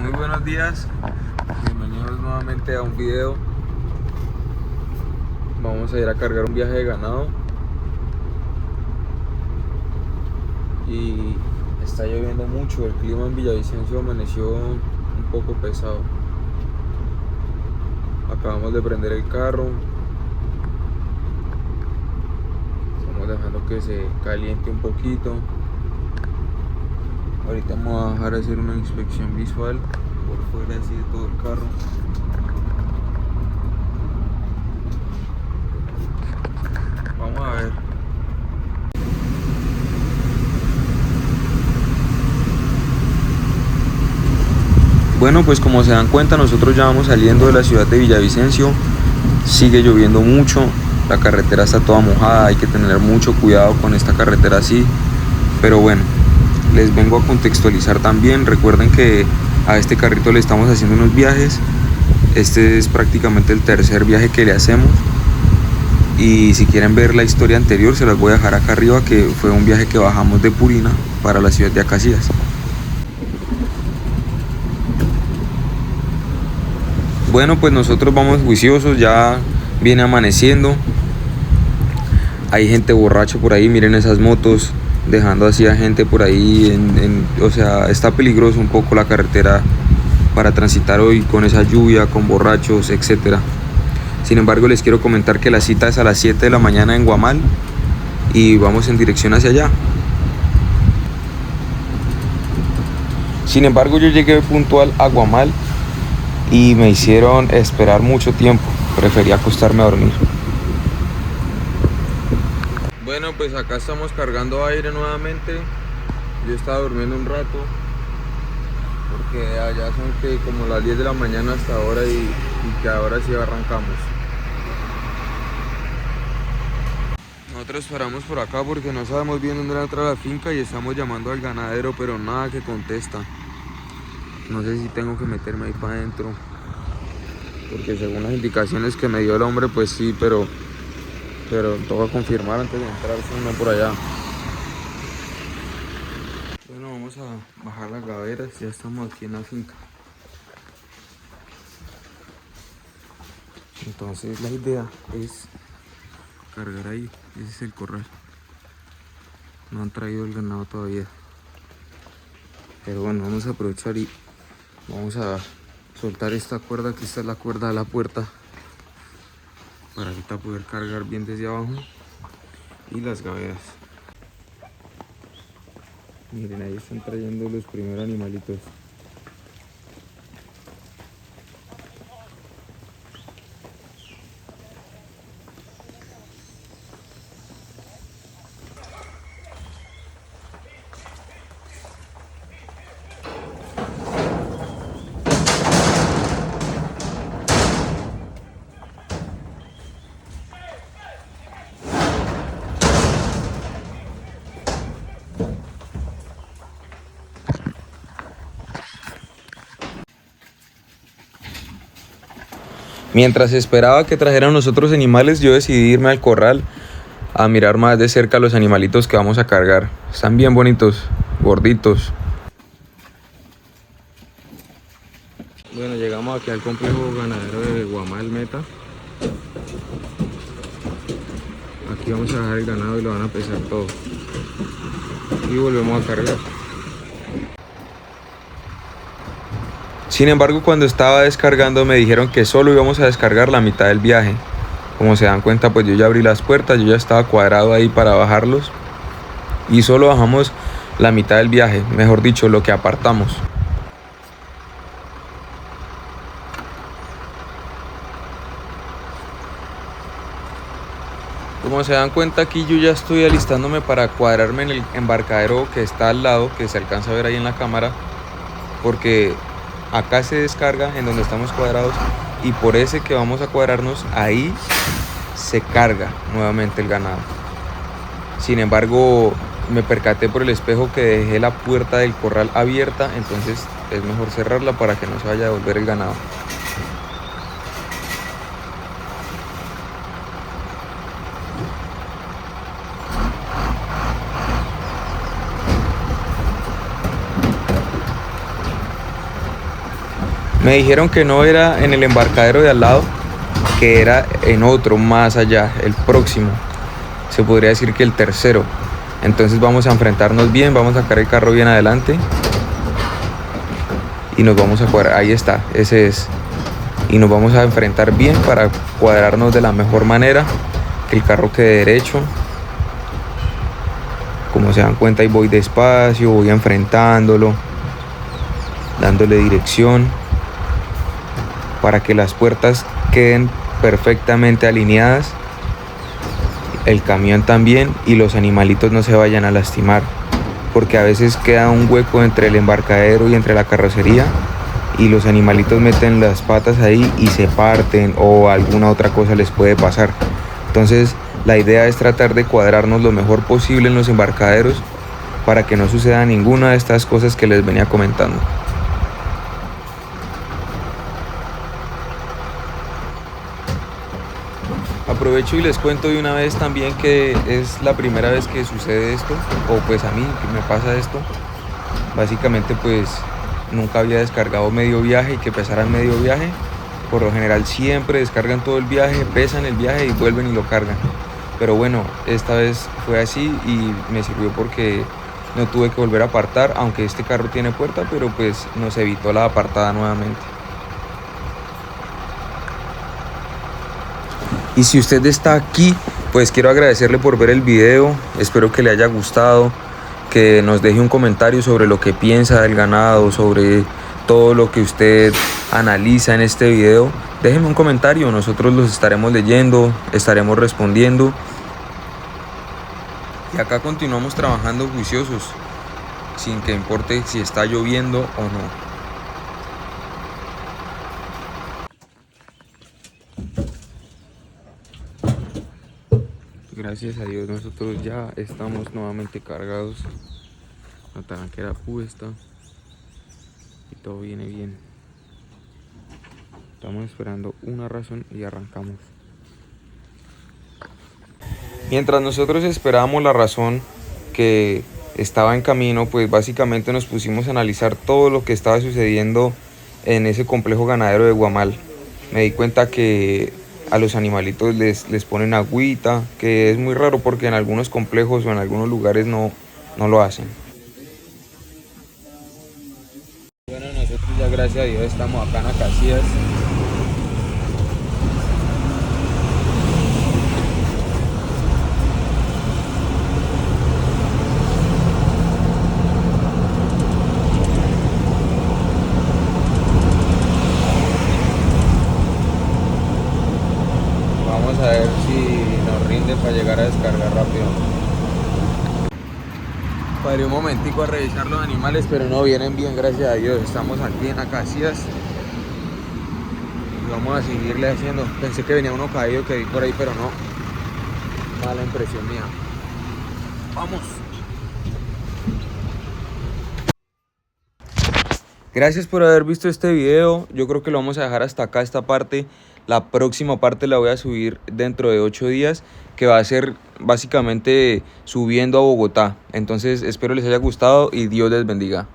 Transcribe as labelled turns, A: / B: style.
A: Muy buenos días, bienvenidos nuevamente a un video. Vamos a ir a cargar un viaje de ganado y está lloviendo mucho. El clima en Villavicencio amaneció un poco pesado. Acabamos de prender el carro, estamos dejando que se caliente un poquito. Ahorita vamos a bajar a hacer una inspección visual por fuera así de todo el carro. Vamos a ver. Bueno, pues como se dan cuenta, nosotros ya vamos saliendo de la ciudad de Villavicencio. Sigue lloviendo mucho, la carretera está toda mojada, hay que tener mucho cuidado con esta carretera así. Pero bueno, les vengo a contextualizar también. Recuerden que a este carrito le estamos haciendo unos viajes. Este es prácticamente el tercer viaje que le hacemos. Y si quieren ver la historia anterior, se las voy a dejar acá arriba, que fue un viaje que bajamos de Purina para la ciudad de Acacías. Bueno, pues nosotros vamos juiciosos, ya viene amaneciendo. Hay gente borracha por ahí, miren esas motos, dejando así a gente por ahí. O sea, está peligroso un poco la carretera para transitar hoy con esa lluvia, con borrachos, etcétera. Sin embargo, les quiero comentar que la cita es a las 7 de la mañana en Guamal y vamos en dirección hacia allá. Sin embargo, yo llegué puntual a Guamal y me hicieron esperar mucho tiempo. Preferí acostarme a dormir. Bueno, pues acá estamos cargando aire nuevamente. Yo estaba durmiendo un rato porque allá son que como las 10 de la mañana hasta ahora y que ahora sí arrancamos. Nosotros paramos por acá porque no sabemos bien dónde entra la finca y estamos llamando al ganadero, pero nada que contesta. No sé si tengo que meterme ahí para adentro, porque según las indicaciones que me dio el hombre, pues sí, pero toca confirmar antes de entrar si no por allá. Bueno, vamos a bajar las gaveras, ya estamos aquí en la finca. Entonces la idea es cargar ahí, ese es el corral. No han traído el ganado todavía, pero bueno, vamos a aprovechar y vamos a soltar esta cuerda, que esta es la cuerda de la puerta, para ahorita poder cargar bien desde abajo. Y las gaveras, miren, ahí están trayendo los primeros animalitos. Mientras esperaba que trajeran los otros animales, yo decidí irme al corral a mirar más de cerca los animalitos que vamos a cargar. Están bien bonitos, gorditos. Bueno, llegamos aquí al complejo ganadero de Guamal Meta. Aquí vamos a dejar el ganado y lo van a pesar todo. Y volvemos a cargar. Sin embargo, cuando estaba descargando me dijeron que solo íbamos a descargar la mitad del viaje. Como se dan cuenta, pues yo ya abrí las puertas, yo ya estaba cuadrado ahí para bajarlos. Y solo bajamos la mitad del viaje, mejor dicho, lo que apartamos. Como se dan cuenta, aquí yo ya estoy alistándome para cuadrarme en el embarcadero que está al lado, que se alcanza a ver ahí en la cámara, porque acá se descarga en donde estamos cuadrados y por ese que vamos a cuadrarnos, ahí se carga nuevamente el ganado. Sin embargo, me percaté por el espejo que dejé la puerta del corral abierta, entonces es mejor cerrarla para que no se vaya a devolver el ganado. Me dijeron que no era en el embarcadero de al lado, que era en otro más allá, el próximo. Se podría decir que el tercero. Entonces vamos a enfrentarnos bien, vamos a sacar el carro bien adelante y nos vamos a cuadrar. Ahí está, ese es. Y nos vamos a enfrentar bien para cuadrarnos de la mejor manera, que el carro quede derecho. Como se dan cuenta, ahí voy despacio, voy enfrentándolo, dándole dirección para que las puertas queden perfectamente alineadas, el camión también, y los animalitos no se vayan a lastimar, porque a veces queda un hueco entre el embarcadero y entre la carrocería y los animalitos meten las patas ahí y se parten o alguna otra cosa les puede pasar. Entonces la idea es tratar de cuadrarnos lo mejor posible en los embarcaderos para que no suceda ninguna de estas cosas que les venía comentando. Aprovecho y les cuento de una vez también que es la primera vez que sucede esto, o pues a mí que me pasa esto. Básicamente pues nunca había descargado medio viaje y que pesaran medio viaje. Por lo general siempre descargan todo el viaje, pesan el viaje y vuelven y lo cargan. Pero bueno, esta vez fue así y me sirvió porque no tuve que volver a apartar, aunque este carro tiene puerta, pero pues nos evitó la apartada nuevamente. Y si usted está aquí, pues quiero agradecerle por ver el video, espero que le haya gustado, que nos deje un comentario sobre lo que piensa del ganado, sobre todo lo que usted analiza en este video. Déjenme un comentario, nosotros los estaremos leyendo, estaremos respondiendo. Y acá continuamos trabajando juiciosos, sin que importe si está lloviendo o no. Gracias a Dios nosotros ya estamos nuevamente cargados, la talanquera puesta y todo viene bien. Estamos esperando una razón y arrancamos. Mientras nosotros esperábamos la razón que estaba en camino, pues básicamente nos pusimos a analizar todo lo que estaba sucediendo en ese complejo ganadero de Guamal. Me di cuenta que a los animalitos les ponen agüita, que es muy raro porque en algunos complejos o en algunos lugares no lo hacen. Bueno, nosotros ya gracias a Dios estamos acá en Acacias. Vamos a ver si nos rinde para llegar a descargar rápido. Paré un momentico a revisar los animales, pero no, vienen bien, gracias a Dios. Estamos aquí en Acacias y vamos a seguirle haciendo. Pensé que venía uno caído que vi por ahí, pero no. Mala impresión mía. Vamos. Gracias por haber visto este video. Yo creo que lo vamos a dejar hasta acá, esta parte. La próxima parte la voy a subir dentro de 8 días, que va a ser básicamente subiendo a Bogotá. Entonces espero les haya gustado y Dios les bendiga.